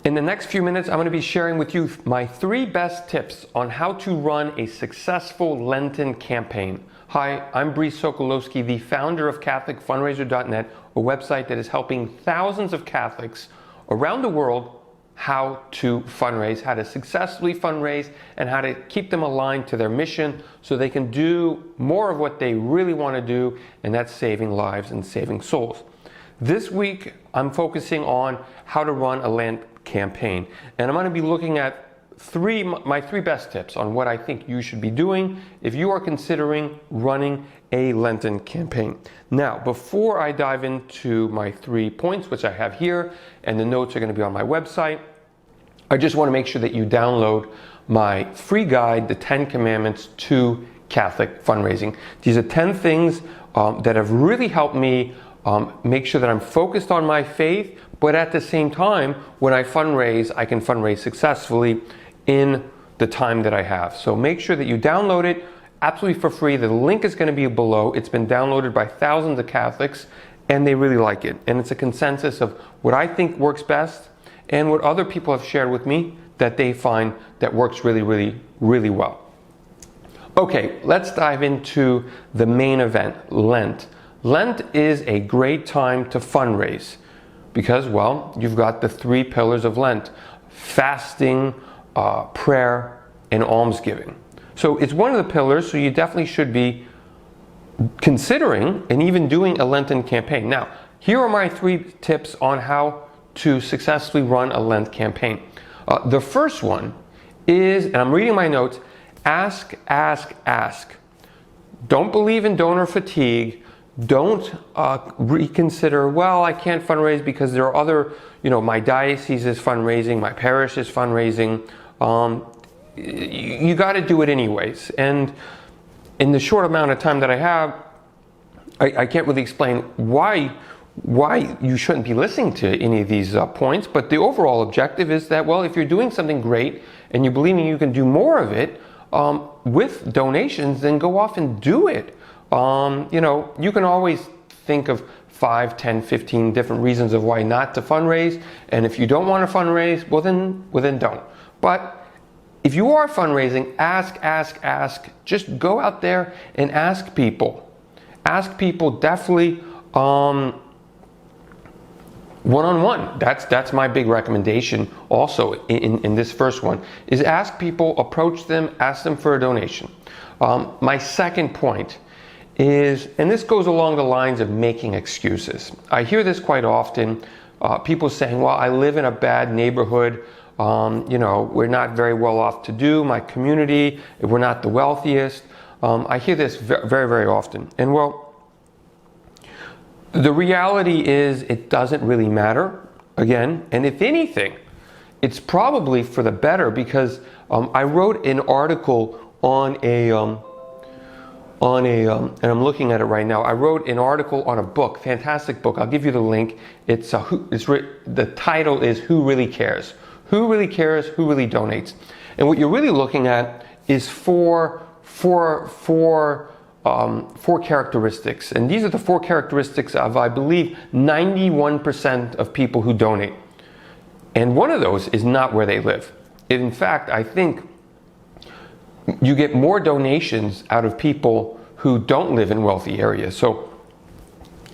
In the next few minutes, I'm going to be sharing with you my 3 best tips on how to run a successful Lenten campaign. Hi, I'm Brice Sokolowski, the founder of CatholicFundraiser.net, a website that is helping thousands of Catholics around the world how to fundraise, how to successfully fundraise, and how to keep them aligned to their mission so they can do more of what they really want to do, and that's saving lives and saving souls. This week, I'm focusing on how to run a Lent campaign, and I'm going to be looking at my three best tips on what I think you should be doing if you are considering running a Lenten campaign. Now, before I dive into my 3 points, which I have here, and the notes are going to be on my website, I just want to make sure that you download my free guide, the 10 Commandments to Catholic Fundraising. These are 10 things that have really helped me make sure that I'm focused on my faith, but at the same time, when I fundraise, I can fundraise successfully in the time that I have. So make sure that you download it absolutely for free. The link is going to be below. It's been downloaded by thousands of Catholics, and they really like it. And it's a consensus of what I think works best and what other people have shared with me that they find that works really, really, really well. Okay, let's dive into the main event, Lent. Lent is a great time to fundraise because, well, you've got the 3 pillars of Lent: fasting, prayer, and almsgiving. So it's one of the pillars, so you definitely should be considering and even doing a Lenten campaign. Now, here are my 3 tips on how to successfully run a Lent campaign. The first one is, and I'm reading my notes, ask, ask, ask. Don't believe in donor fatigue. Don't reconsider, well, I can't fundraise because there are other, my diocese is fundraising, my parish is fundraising. You got to do it anyways. And in the short amount of time that I have, I can't really explain why you shouldn't be listening to any of these points. But the overall objective is that, well, if you're doing something great and you believe you can do more of it with donations, then go off and do it. You can always think of 5, 10, 15 different reasons of why not to fundraise. And if you don't want to fundraise, well then don't. But if you are fundraising, ask, ask, ask. Just go out there and ask people. Ask people definitely one-on-one. That's my big recommendation also in this first one, is ask people, approach them, ask them for a donation. My second point is, and this goes along the lines of making excuses. I hear this quite often, people saying, well, I live in a bad neighborhood, we're not very well off to do, my community, we're not the wealthiest. I hear this very, very often. And well, the reality is it doesn't really matter, again, and if anything, it's probably for the better, because I wrote an article on and I'm looking at it right now. I wrote an article on a book, fantastic book. I'll give you the link. The title is "Who Really Cares?" Who really cares? Who really donates? And what you're really looking at is four characteristics, and these are the 4 characteristics of, I believe, 91% of people who donate. And one of those is not where they live. In fact, I think you get more donations out of people who don't live in wealthy areas. So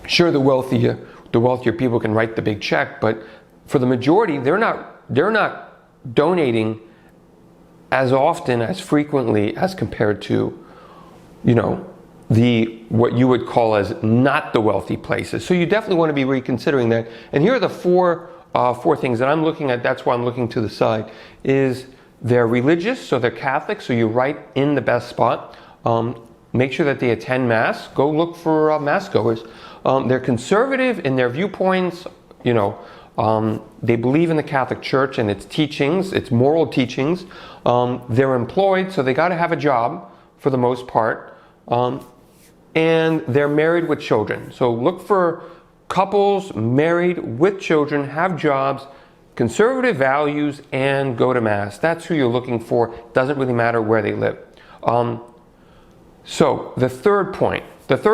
sure, the wealthier people can write the big check, but for the majority, they're not donating as often, as frequently as compared to, what you would call as not the wealthy places. So you definitely want to be reconsidering that. And here are the four things that I'm looking at. That's why I'm looking to the side. Is they're religious, so they're Catholic, so you're right in the best spot. Make sure that they attend Mass. Go look for Mass goers. They're conservative in their viewpoints. They believe in the Catholic Church and its teachings, its moral teachings. They're employed, so they got to have a job for the most part. And they're married with children. So look for couples married with children, have jobs, conservative values, and go to Mass. That's who you're looking for. Doesn't really matter where they live. So the third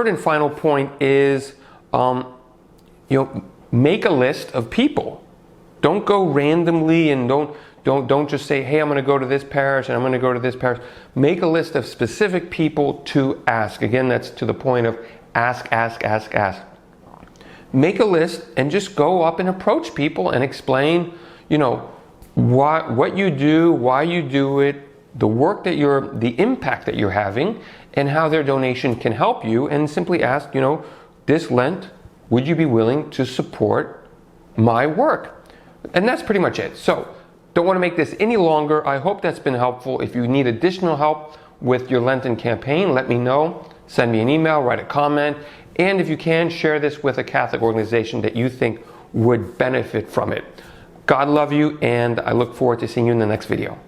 and final point is, make a list of people don't go randomly, and don't just say, hey, I'm going to go to this parish and I'm going to go to this parish. Make a list of specific people to ask. Again, that's to the point of ask, ask, ask, ask. Make a list and just go up and approach people and explain, what you do, why you do it, the impact that you're having, and how their donation can help you, and simply ask, this Lent, would you be willing to support my work? And that's pretty much it. So, don't want to make this any longer. I hope that's been helpful. If you need additional help with your Lenten campaign, let me know. Send me an email, write a comment, and if you can, share this with a Catholic organization that you think would benefit from it. God love you, and I look forward to seeing you in the next video.